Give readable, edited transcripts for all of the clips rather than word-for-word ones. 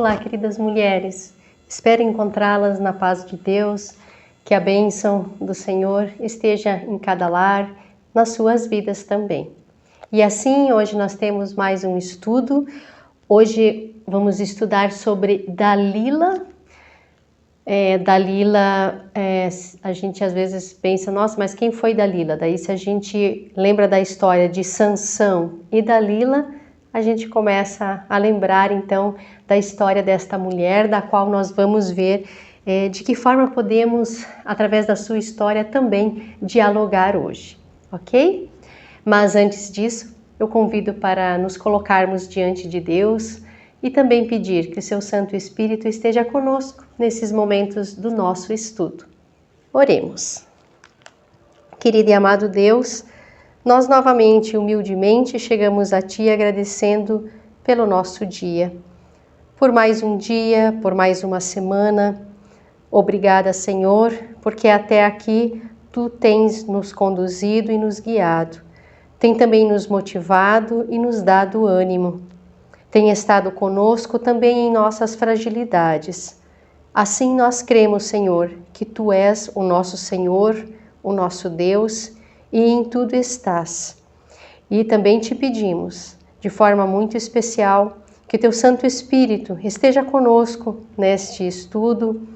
Olá, queridas mulheres. Espero encontrá-las na paz de Deus, que a bênção do Senhor esteja em cada lar, nas suas vidas também. E assim, hoje nós temos mais um estudo. Hoje vamos estudar sobre Dalila. A gente às vezes pensa, nossa, mas quem foi Dalila? Daí se a gente lembra da história de Sansão e Dalila, a gente começa a lembrar então da história desta mulher, da qual nós vamos ver de que forma podemos, através da sua história, também dialogar hoje, ok? Mas antes disso, eu convido para nos colocarmos diante de Deus e também pedir que o seu Santo Espírito esteja conosco nesses momentos do nosso estudo. Oremos. Querido e amado Deus, nós novamente, humildemente, chegamos a Ti agradecendo pelo nosso dia, por mais um dia, por mais uma semana. Obrigada, Senhor, porque até aqui Tu tens nos conduzido e nos guiado. Tem também nos motivado e nos dado ânimo. Tem estado conosco também em nossas fragilidades. Assim nós cremos, Senhor, que Tu és o nosso Senhor, o nosso Deus, e em tudo estás. E também te pedimos, de forma muito especial, que Teu Santo Espírito esteja conosco neste estudo,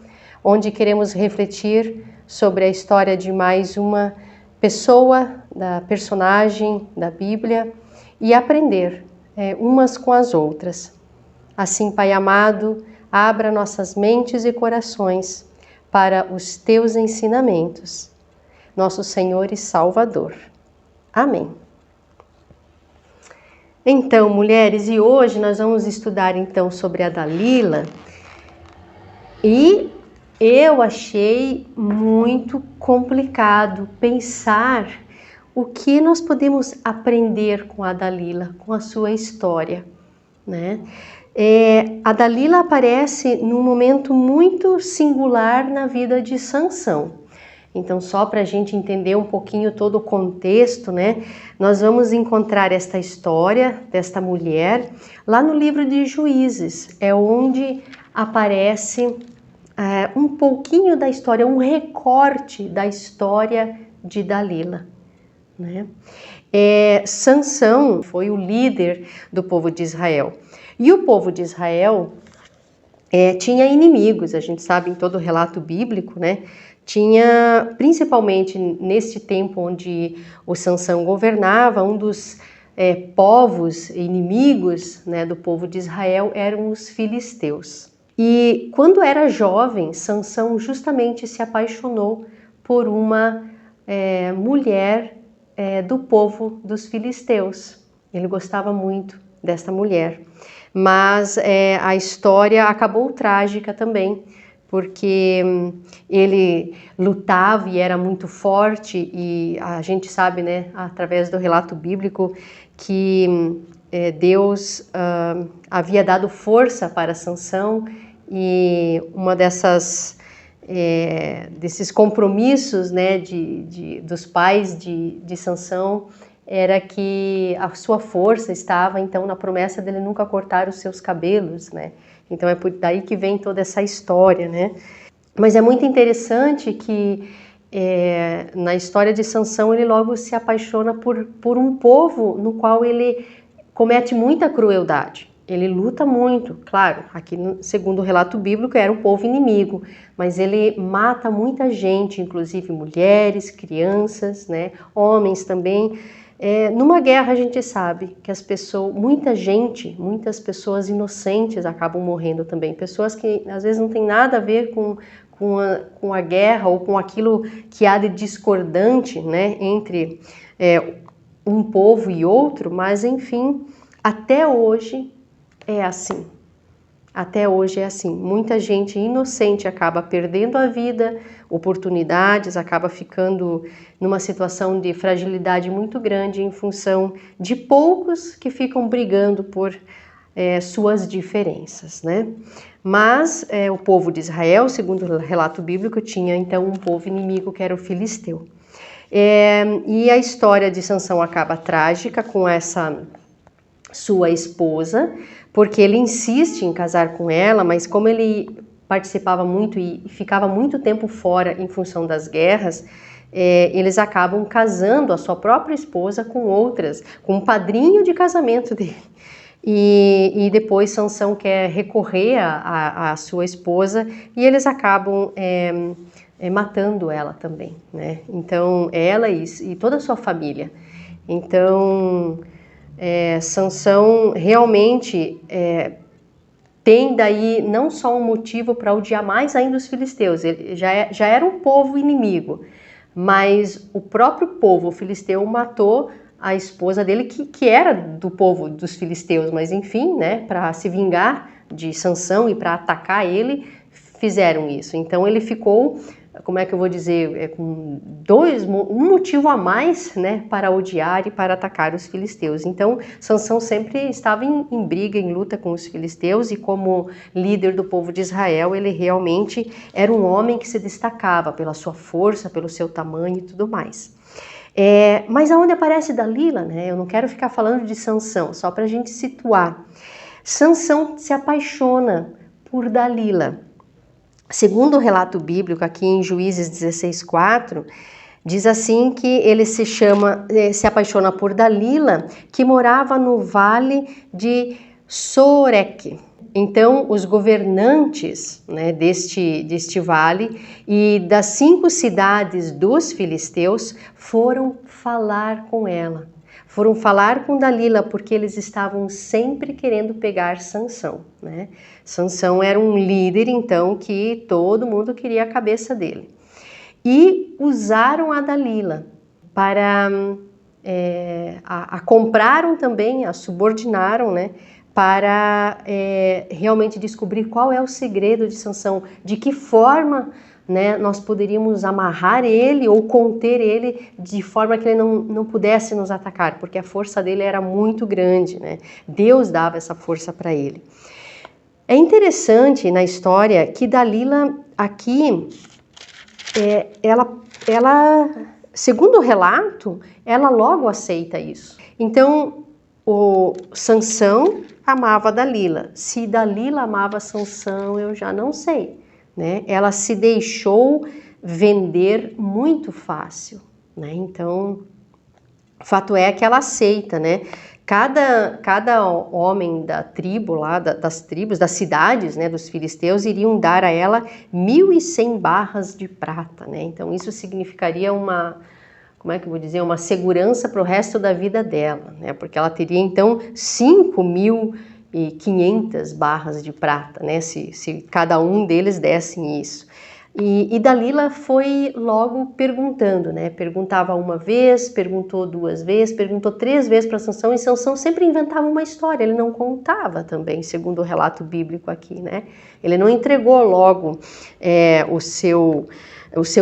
onde queremos refletir sobre a história de mais uma pessoa, da personagem da Bíblia, e aprender umas com as outras. Assim, Pai amado, abra nossas mentes e corações para os Teus ensinamentos. Nosso Senhor e Salvador. Amém. Então, mulheres, e hoje nós vamos estudar então sobre a Dalila, e eu achei muito complicado pensar o que nós podemos aprender com a Dalila, com a sua história, né? A Dalila aparece num momento muito singular na vida de Sansão. Então, só para a gente entender um pouquinho todo o contexto, né? Nós vamos encontrar esta história desta mulher lá no livro de Juízes, é onde aparece um pouquinho da história, um recorte da história de Dalila, né? Sansão foi o líder do povo de Israel. E o povo de Israel tinha inimigos, a gente sabe em todo o relato bíblico, né? Tinha, principalmente neste tempo onde o Sansão governava, um dos povos inimigos, né, do povo de Israel eram os filisteus. E quando era jovem, Sansão justamente se apaixonou por uma mulher do povo dos filisteus. Ele gostava muito desta mulher, mas a história acabou trágica também, porque ele lutava e era muito forte, e a gente sabe, né, através do relato bíblico, que Deus havia dado força para Sansão, e uma desses compromissos, né, dos pais de Sansão era que a sua força estava então na promessa dele nunca cortar os seus cabelos, né? Então é por daí que vem toda essa história, né? Mas é muito interessante que na história de Sansão ele logo se apaixona por um povo no qual ele comete muita crueldade. Ele luta muito, claro, aqui segundo o relato bíblico era um povo inimigo, mas ele mata muita gente, inclusive mulheres, crianças, né, homens também. Numa guerra a gente sabe que muitas pessoas inocentes acabam morrendo também, pessoas que às vezes não tem nada a ver com a guerra ou com aquilo que há de discordante, né, entre um povo e outro, mas enfim, até hoje é assim. Até hoje é assim. Muita gente inocente acaba perdendo a vida, oportunidades, acaba ficando numa situação de fragilidade muito grande em função de poucos que ficam brigando por suas diferenças, né? Mas o povo de Israel, segundo o relato bíblico, tinha então um povo inimigo que era o filisteu. E a história de Sansão acaba trágica com essa sua esposa, porque ele insiste em casar com ela, mas como ele participava muito e ficava muito tempo fora em função das guerras, eles acabam casando a sua própria esposa com outras, com um padrinho de casamento dele. E depois Sansão quer recorrer à sua esposa e eles acabam matando ela também, né? Então, ela e toda a sua família. Então, Sansão realmente tem daí não só um motivo para odiar mais ainda os filisteus, ele já era um povo inimigo, mas o próprio povo filisteu matou a esposa dele, que era do povo dos filisteus, mas enfim, né, para se vingar de Sansão e para atacar ele, fizeram isso. Então ele ficou, como é que eu vou dizer, com um motivo a mais, né, para odiar e para atacar os filisteus. Então Sansão sempre estava em briga, em luta com os filisteus, e como líder do povo de Israel, ele realmente era um homem que se destacava pela sua força, pelo seu tamanho e tudo mais. Mas aonde aparece Dalila, né? Eu não quero ficar falando de Sansão, só para a gente situar. Sansão se apaixona por Dalila. Segundo o relato bíblico, aqui em Juízes 16:4, diz assim que ele se apaixona por Dalila, que morava no vale de Soreque. Então, os governantes, né, deste vale e das 5 cidades dos filisteus foram falar com ela. Foram falar com Dalila porque eles estavam sempre querendo pegar Sansão, né? Sansão era um líder, então, que todo mundo queria a cabeça dele. E usaram a Dalila para... a compraram também, a subordinaram, né? Para realmente descobrir qual é o segredo de Sansão, de que forma, né, nós poderíamos amarrar ele ou conter ele de forma que ele não pudesse nos atacar, porque a força dele era muito grande, né? Deus dava essa força para ele. É interessante na história que Dalila aqui, ela, segundo o relato, ela logo aceita isso. Então, o Sansão amava Dalila. Se Dalila amava Sansão, eu já não sei, né? Ela se deixou vender muito fácil, né? Então, o fato é que ela aceita, né? Cada homem da tribo lá, das tribos, das cidades, né, dos filisteus, iriam dar a ela 1.100 barras de prata, né? Então, isso significaria como é que eu vou dizer, uma segurança para o resto da vida dela, né? Porque ela teria então 5.500 barras de prata, né? Se cada um deles dessem isso. E Dalila foi logo perguntando, né? Perguntava uma vez, perguntou 2 vezes, perguntou 3 vezes para Sansão, e Sansão sempre inventava uma história, ele não contava também, segundo o relato bíblico aqui, né? Ele não entregou logo o seu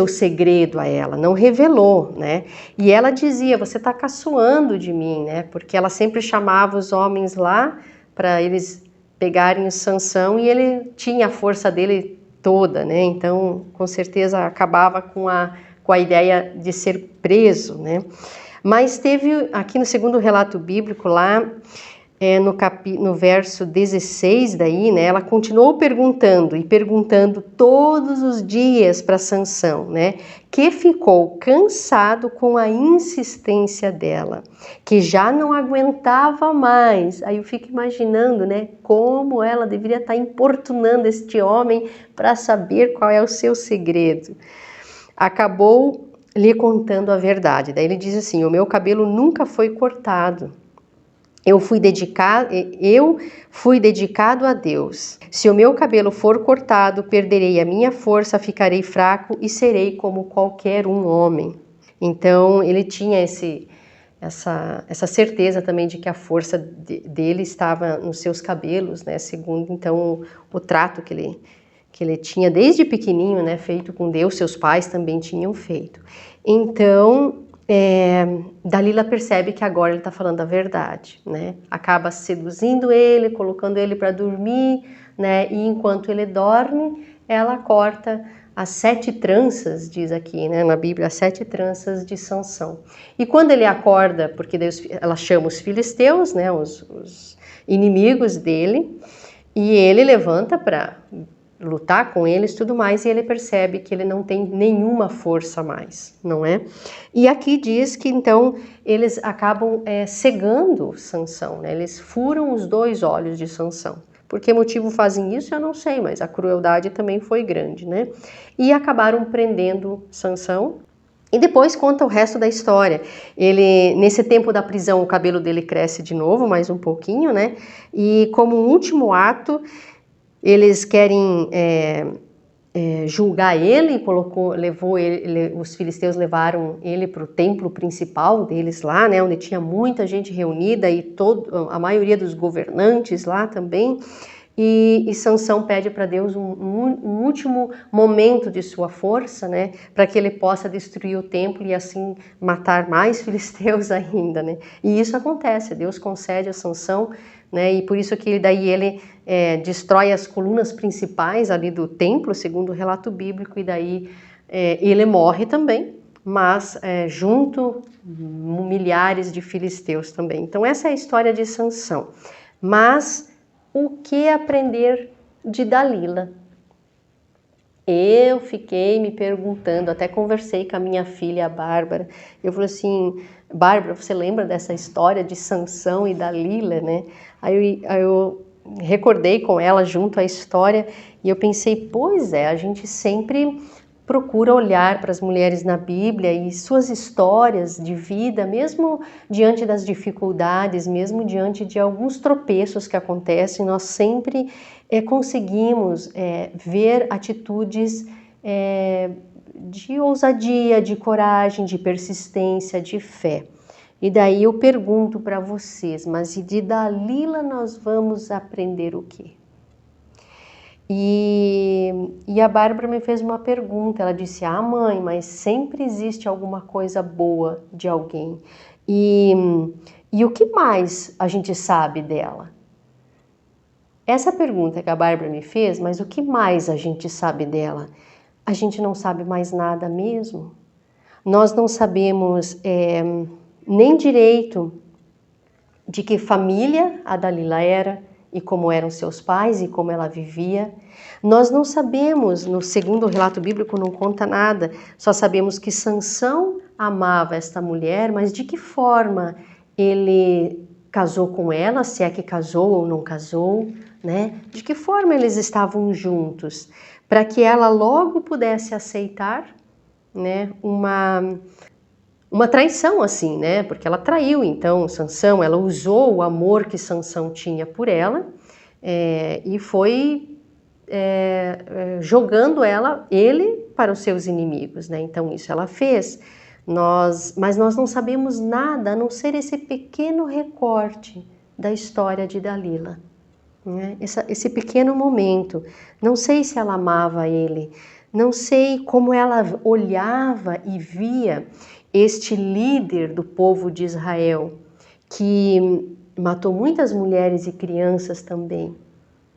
segredo a ela, não revelou, né? E ela dizia, você está caçoando de mim, né? Porque ela sempre chamava os homens lá para eles pegarem o Sansão e ele tinha a força dele toda, né? Então, com certeza, acabava com a ideia de ser preso, né? Mas teve, aqui no segundo relato bíblico, lá no verso 16 daí, né, ela continuou perguntando e perguntando todos os dias para Sansão, né, que ficou cansado com a insistência dela, que já não aguentava mais. Aí eu fico imaginando, né, como ela deveria estar importunando este homem para saber qual é o seu segredo. Acabou lhe contando a verdade. Daí ele diz assim, o meu cabelo nunca foi cortado. Eu fui dedicado a Deus. Se o meu cabelo for cortado, perderei a minha força, ficarei fraco e serei como qualquer um homem. Então, ele tinha essa certeza também de que a força dele estava nos seus cabelos, né? Segundo, então, o trato que ele tinha desde pequenininho, né? Feito com Deus, seus pais também tinham feito. Então, Dalila percebe que agora ele está falando a verdade, né? Acaba seduzindo ele, colocando ele para dormir, né? E enquanto ele dorme, ela corta as 7 tranças, diz aqui, né, na Bíblia, as 7 tranças de Sansão. E quando ele acorda, porque Deus, ela chama os filisteus, né, os inimigos dele, e ele levanta para lutar com eles, tudo mais, e ele percebe que ele não tem nenhuma força mais, não é? E aqui diz que então eles acabam cegando Sansão, né? Eles furam os 2 olhos de Sansão. Por que motivo fazem isso, eu não sei, mas a crueldade também foi grande, né? E acabaram prendendo Sansão. E depois conta o resto da história. Ele, nesse tempo da prisão, o cabelo dele cresce de novo, mais um pouquinho, né? E como último ato, eles querem julgar ele, os filisteus levaram ele para o templo principal deles lá, né, onde tinha muita gente reunida e a maioria dos governantes lá também. E Sansão pede para Deus um último momento de sua força, né, para que ele possa destruir o templo e assim matar mais filisteus ainda, né. E isso acontece, Deus concede a Sansão, né, e por isso que daí ele destrói as colunas principais ali do templo, segundo o relato bíblico, e daí ele morre também, mas junto milhares de filisteus também. Então essa é a história de Sansão. Mas o que aprender de Dalila? Eu fiquei me perguntando, até conversei com a minha filha, a Bárbara. Eu falei assim, Bárbara, você lembra dessa história de Sansão e Dalila, né? Aí eu recordei com ela junto à história e eu pensei, pois é, a gente sempre procura olhar para as mulheres na Bíblia e suas histórias de vida, mesmo diante das dificuldades, mesmo diante de alguns tropeços que acontecem, nós sempre conseguimos ver atitudes de ousadia, de coragem, de persistência, de fé. E daí eu pergunto para vocês, mas de Dalila nós vamos aprender o quê? E a Bárbara me fez uma pergunta, ela disse, mãe, mas sempre existe alguma coisa boa de alguém. E o que mais a gente sabe dela? Essa pergunta que a Bárbara me fez, mas o que mais a gente sabe dela? A gente não sabe mais nada mesmo. Nós não sabemos nem direito de que família a Dalila era, e como eram seus pais e como ela vivia. Nós não sabemos, no segundo relato bíblico não conta nada, só sabemos que Sansão amava esta mulher, mas de que forma ele casou com ela, se é que casou ou não casou, né? De que forma eles estavam juntos, para que ela logo pudesse aceitar, né, uma traição assim, né? Porque ela traiu então Sansão, ela usou o amor que Sansão tinha por ela e foi jogando ele para os seus inimigos, né? Então isso ela fez. Mas nós não sabemos nada a não ser esse pequeno recorte da história de Dalila, né? Esse pequeno momento. Não sei se ela amava ele, não sei como ela olhava e via este líder do povo de Israel, que matou muitas mulheres e crianças também,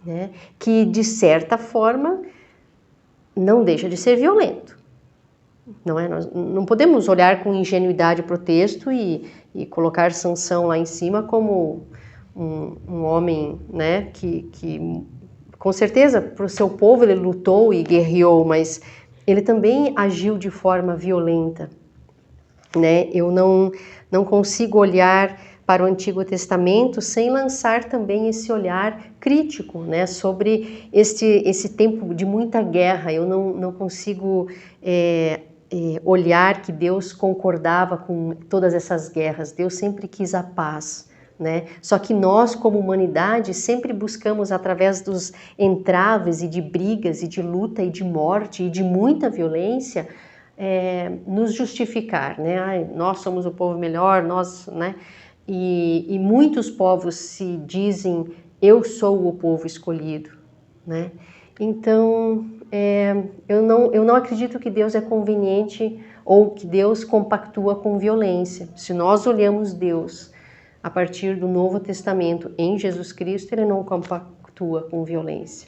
né? Que de certa forma não deixa de ser violento, não é? Nós não podemos olhar com ingenuidade para o texto e colocar Sansão lá em cima como um homem, né? Que com certeza para o seu povo ele lutou e guerreou, mas ele também agiu de forma violenta, né? Eu não consigo olhar para o Antigo Testamento sem lançar também esse olhar crítico, né, sobre esse tempo de muita guerra. Eu não consigo olhar que Deus concordava com todas essas guerras. Deus sempre quis a paz, né? Só que nós, como humanidade, sempre buscamos, através dos entraves e de brigas e de luta e de morte e de muita violência, nos justificar, né? Ai, nós somos o povo melhor, nós, né? E muitos povos se dizem, eu sou o povo escolhido, né? Então, eu não acredito que Deus é conveniente ou que Deus compactua com violência. Se nós olhamos Deus a partir do Novo Testamento em Jesus Cristo, ele não compactua com violência.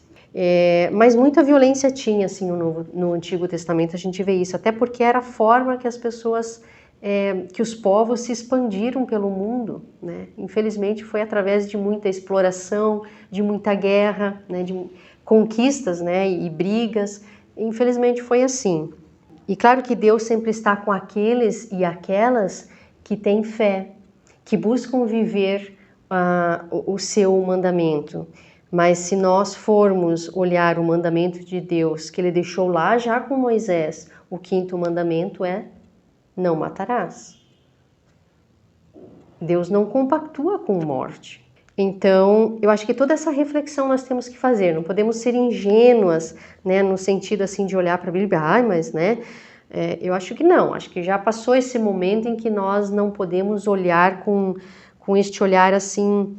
Mas muita violência tinha, assim, no Antigo Testamento, a gente vê isso, até porque era a forma que as pessoas, que os povos se expandiram pelo mundo, né? Infelizmente foi através de muita exploração, de muita guerra, né? De conquistas, né? E brigas, infelizmente foi assim. E claro que Deus sempre está com aqueles e aquelas que têm fé, que buscam viver o seu mandamento. Mas se nós formos olhar o mandamento de Deus, que ele deixou lá já com Moisés, o 5º mandamento é: não matarás. Deus não compactua com morte. Então, eu acho que toda essa reflexão nós temos que fazer, não podemos ser ingênuas, né, no sentido assim de olhar para a Bíblia, mas, né, eu acho que não, acho que já passou esse momento em que nós não podemos olhar com este olhar assim,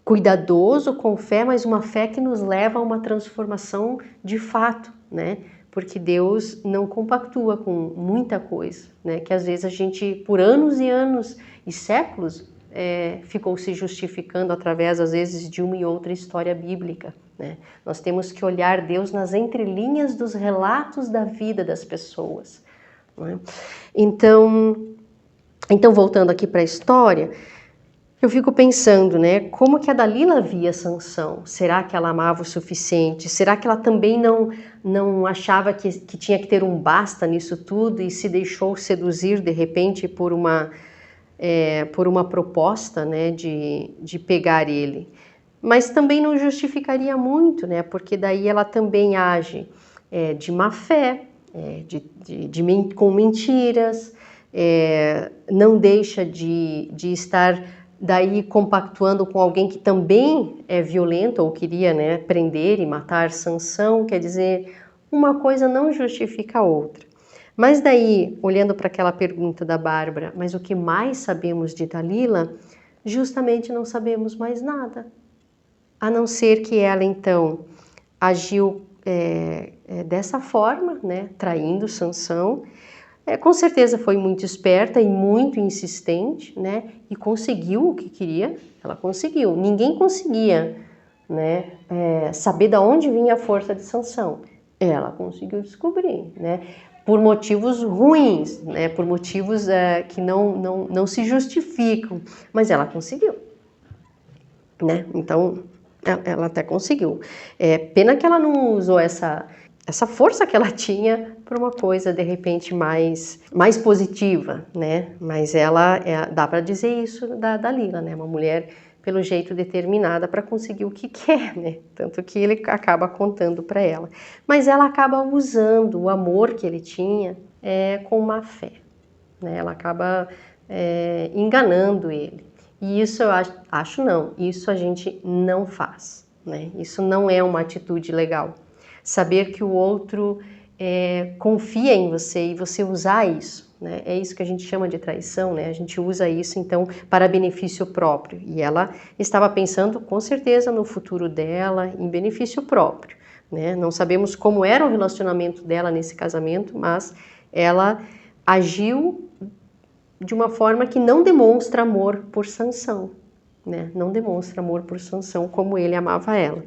cuidadoso, com fé, mas uma fé que nos leva a uma transformação de fato, né? Porque Deus não compactua com muita coisa, né? Que às vezes a gente, por anos e anos e séculos, ficou se justificando através, às vezes, de uma e outra história bíblica, né? Nós temos que olhar Deus nas entrelinhas dos relatos da vida das pessoas, né? Então, voltando aqui para a história, eu fico pensando, né, como que a Dalila via Sansão? Será que ela amava o suficiente? Será que ela também não achava que tinha que ter um basta nisso tudo e se deixou seduzir de repente por uma proposta, né, de pegar ele? Mas também não justificaria muito, né, porque daí ela também age de má fé, com mentiras, não deixa de estar daí compactuando com alguém que também é violento ou queria, né, prender e matar Sansão. Quer dizer, uma coisa não justifica a outra. Mas daí, olhando para aquela pergunta da Bárbara, mas o que mais sabemos de Dalila? Justamente não sabemos mais nada, a não ser que ela então agiu dessa forma, né, traindo Sansão. Com certeza foi muito esperta e muito insistente, né? E conseguiu o que queria, ela conseguiu. Ninguém conseguia, né, saber de onde vinha a força de Sansão. Ela conseguiu descobrir, né? Por motivos ruins, né? Por motivos que não se justificam, mas ela conseguiu, né? Então, ela até conseguiu. Pena que ela não usou essa força que ela tinha para uma coisa de repente mais positiva, né? Mas ela dá para dizer isso da Dalila, né? Uma mulher pelo jeito determinada para conseguir o que quer, né? Tanto que ele acaba contando para ela. Mas ela acaba usando o amor que ele tinha com má fé, né? Ela acaba enganando ele. E isso eu acho não, isso a gente não faz, né? Isso não é uma atitude legal. Saber que o outro confia em você e você usar isso, né? É isso que a gente chama de traição, né? A gente usa isso, então, para benefício próprio. E ela estava pensando, com certeza, no futuro dela, em benefício próprio, né? Não sabemos como era o relacionamento dela nesse casamento, mas ela agiu de uma forma que não demonstra amor por Sansão, né? Não demonstra amor por Sansão como ele amava ela.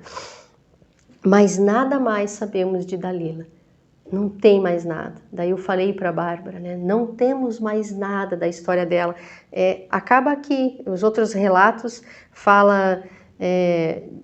Mas nada mais sabemos de Dalila. Não tem mais nada. Daí eu falei para a Bárbara, né? Não temos mais nada da história dela. Acaba aqui. Os outros relatos falam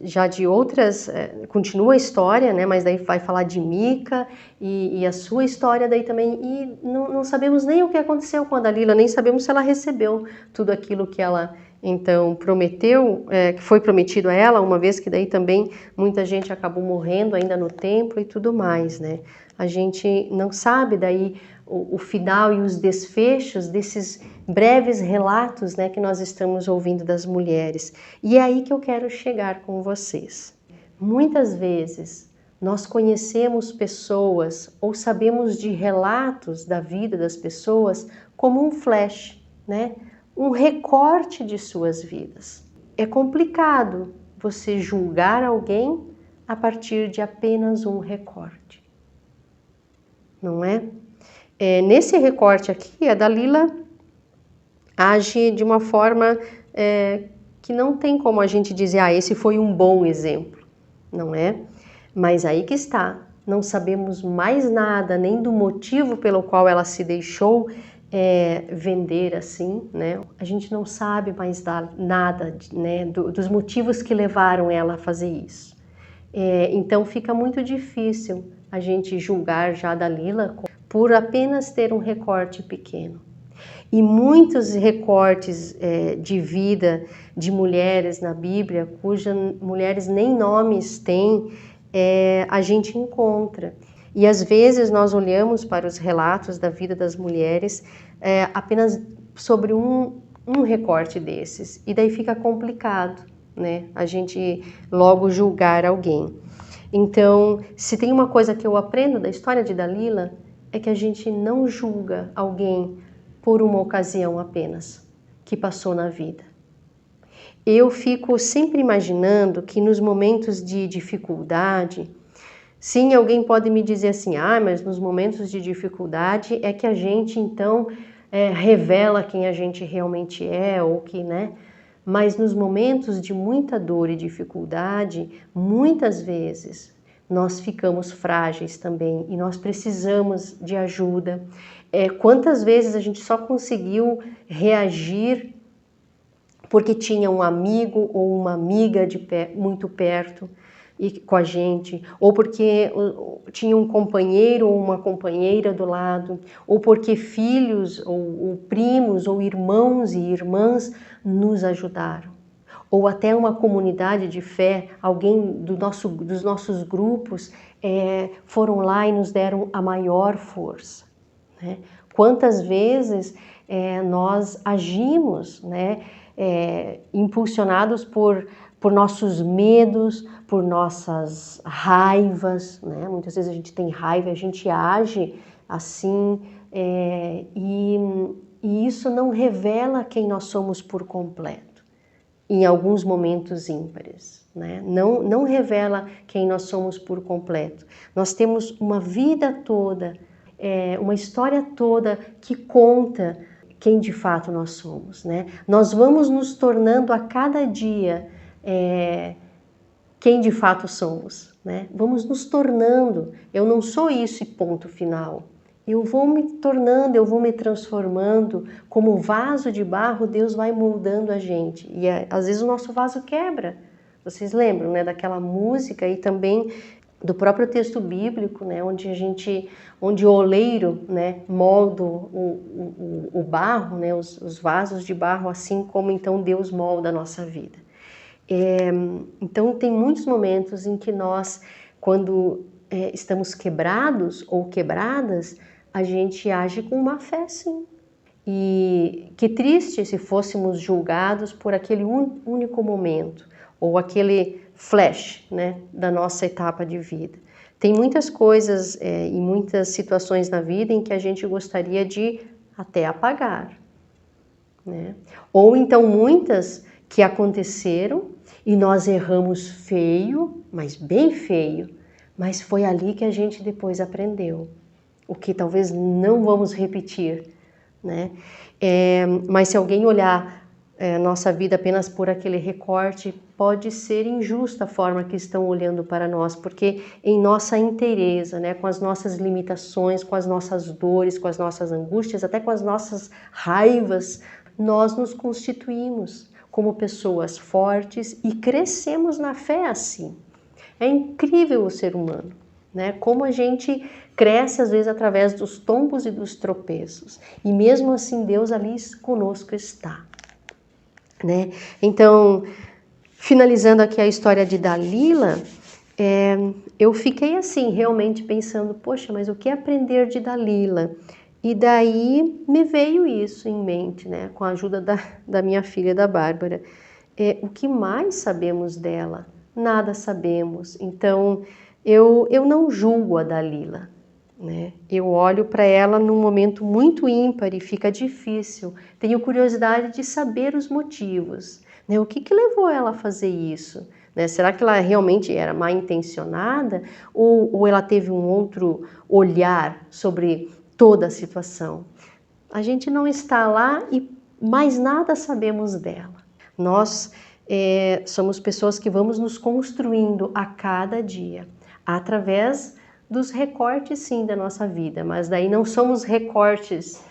já de outras, continua a história, né? Mas daí vai falar de Mica e a sua história daí também. E não sabemos nem o que aconteceu com a Dalila, nem sabemos se ela recebeu tudo aquilo que ela então prometeu, que foi prometido a ela, uma vez que daí também muita gente acabou morrendo ainda no templo e tudo mais, né? A gente não sabe daí o final e os desfechos desses breves relatos, né, que nós estamos ouvindo das mulheres. E é aí que eu quero chegar com vocês. Muitas vezes nós conhecemos pessoas ou sabemos de relatos da vida das pessoas como um flash, né? Um recorte de suas vidas. É complicado você julgar alguém a partir de apenas um recorte, não é? Nesse recorte aqui, a Dalila age de uma forma que não tem como a gente dizer, esse foi um bom exemplo, não é? Mas aí que está, não sabemos mais nada, nem do motivo pelo qual ela se deixou vender assim, né? A gente não sabe mais nada, né, dos motivos que levaram ela a fazer isso. Então fica muito difícil a gente julgar já a Dalila por apenas ter um recorte pequeno. E muitos recortes de vida de mulheres na Bíblia, cujas mulheres nem nomes têm, a gente encontra. E às vezes nós olhamos para os relatos da vida das mulheres apenas sobre um recorte desses, e daí fica complicado, né? A gente logo julgar alguém. Então, se tem uma coisa que eu aprendo da história de Dalila, é que a gente não julga alguém por uma ocasião apenas que passou na vida. Eu fico sempre imaginando que nos momentos de dificuldade, sim, alguém pode me dizer assim, mas nos momentos de dificuldade é que a gente então revela quem a gente realmente é, ou que, né? Mas nos momentos de muita dor e dificuldade, muitas vezes nós ficamos frágeis também e nós precisamos de ajuda. Quantas vezes a gente só conseguiu reagir porque tinha um amigo ou uma amiga muito perto com a gente, ou porque tinha um companheiro ou uma companheira do lado, ou porque filhos ou primos ou irmãos e irmãs nos ajudaram, ou até uma comunidade de fé, alguém dos nossos grupos foram lá e nos deram a maior força, né? Quantas vezes nós agimos, né, impulsionados por nossos medos, por nossas raivas, né? Muitas vezes a gente tem raiva, a gente age assim, e isso não revela quem nós somos por completo, em alguns momentos ímpares, né? Não revela quem nós somos por completo. Nós temos uma vida toda, uma história toda que conta quem de fato nós somos, né? Nós vamos nos tornando a cada dia quem de fato somos, né? Vamos nos tornando. Eu não sou isso e ponto final. Eu vou me tornando, eu vou me transformando. Como vaso de barro, Deus vai moldando a gente. E às vezes o nosso vaso quebra. Vocês lembram, né, daquela música e também do próprio texto bíblico, né, onde o oleiro, né, molda o barro, né, os vasos de barro, assim como então Deus molda a nossa vida. Então tem muitos momentos em que nós, quando estamos quebrados ou quebradas, a gente age com uma fé, sim. E que triste se fôssemos julgados por aquele único momento, ou aquele flash, né, da nossa etapa de vida. Tem muitas coisas e muitas situações na vida em que a gente gostaria de até apagar, né? Ou então muitas que aconteceram e nós erramos feio, mas bem feio, mas foi ali que a gente depois aprendeu, o que talvez não vamos repetir, né? Mas se alguém olhar nossa vida apenas por aquele recorte, pode ser injusta a forma que estão olhando para nós, porque em nossa inteireza, né, com as nossas limitações, com as nossas dores, com as nossas angústias, até com as nossas raivas, nós nos constituímos como pessoas fortes e crescemos na fé assim. É incrível o ser humano, né? Como a gente cresce às vezes através dos tombos e dos tropeços, e mesmo assim Deus ali conosco está, né? Então, finalizando aqui a história de Dalila, eu fiquei assim, realmente pensando, poxa, mas o que aprender de Dalila? E daí me veio isso em mente, né? Com a ajuda da minha filha, da Bárbara. O que mais sabemos dela? Nada sabemos. Então, eu não julgo a Dalila, né? Eu olho para ela num momento muito ímpar e fica difícil. Tenho curiosidade de saber os motivos, né? O que levou ela a fazer isso? Né? Será que ela realmente era mal intencionada ou ela teve um outro olhar sobre toda a situação? A gente não está lá e mais nada sabemos dela. Nós somos pessoas que vamos nos construindo a cada dia, através dos recortes, sim, da nossa vida, mas daí não somos recortes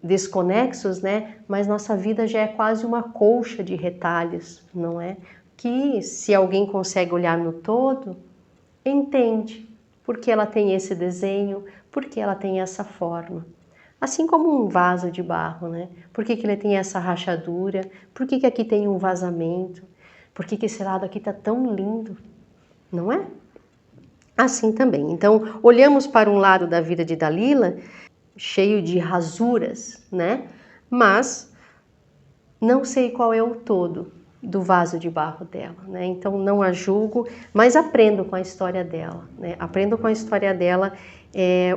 desconexos, né? Mas nossa vida já é quase uma colcha de retalhos, não é? Que se alguém consegue olhar no todo, entende porque ela tem esse desenho, porque ela tem essa forma. Assim como um vaso de barro, né? Por que ele tem essa rachadura? Por que aqui tem um vazamento? Por que esse lado aqui está tão lindo? Não é? Assim também. Então, olhamos para um lado da vida de Dalila, cheio de rasuras, né? Mas não sei qual é o todo do vaso de barro dela, né? Então não a julgo, mas aprendo com a história dela, né? Aprendo com a história dela,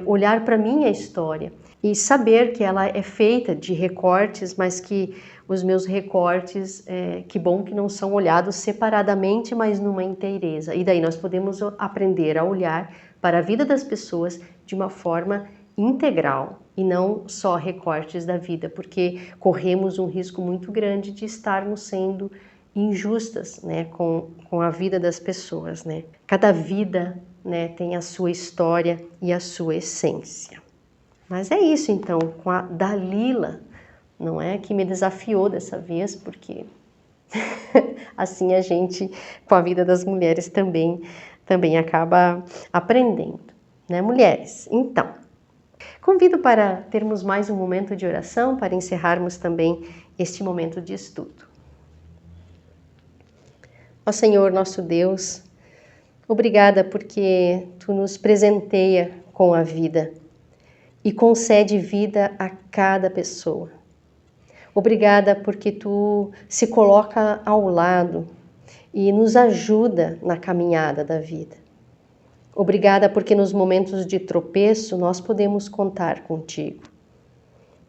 olhar para minha história e saber que ela é feita de recortes, mas que os meus recortes, que bom que não são olhados separadamente, mas numa inteireza. E daí nós podemos aprender a olhar para a vida das pessoas de uma forma integral e não só recortes da vida, porque corremos um risco muito grande de estarmos sendo injustas, né, com a vida das pessoas, né? Cada vida, né, tem a sua história e a sua essência. Mas é isso então, com a Dalila, não é, que me desafiou dessa vez, porque assim a gente, com a vida das mulheres também acaba aprendendo, né, mulheres? Então, convido para termos mais um momento de oração, para encerrarmos também este momento de estudo. Ó Senhor, nosso Deus, obrigada porque Tu nos presenteia com a vida e concede vida a cada pessoa. Obrigada porque Tu se coloca ao lado e nos ajuda na caminhada da vida. Obrigada porque nos momentos de tropeço nós podemos contar contigo.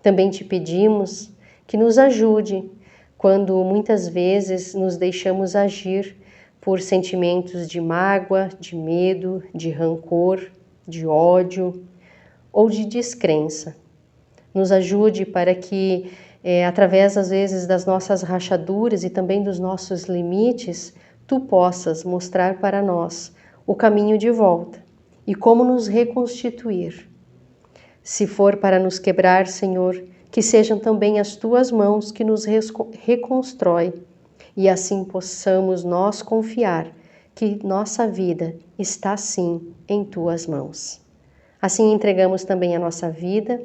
Também te pedimos que nos ajude quando muitas vezes nos deixamos agir por sentimentos de mágoa, de medo, de rancor, de ódio ou de descrença. Nos ajude para que, através às vezes das nossas rachaduras e também dos nossos limites, Tu possas mostrar para nós o caminho de volta e como nos reconstituir. Se for para nos quebrar, Senhor, que sejam também as Tuas mãos que nos reconstrói e assim possamos nós confiar que nossa vida está sim em Tuas mãos. Assim entregamos também a nossa vida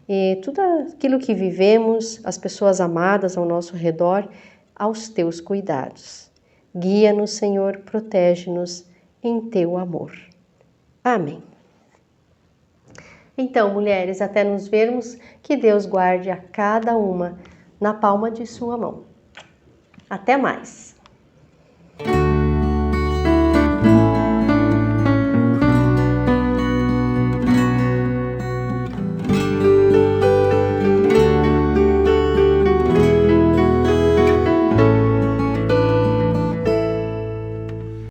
e tudo aquilo que vivemos, as pessoas amadas ao nosso redor, aos Teus cuidados. Guia-nos, Senhor, protege-nos em Teu amor. Amém. Então, mulheres, até nos vermos, que Deus guarde a cada uma na palma de sua mão. Até mais!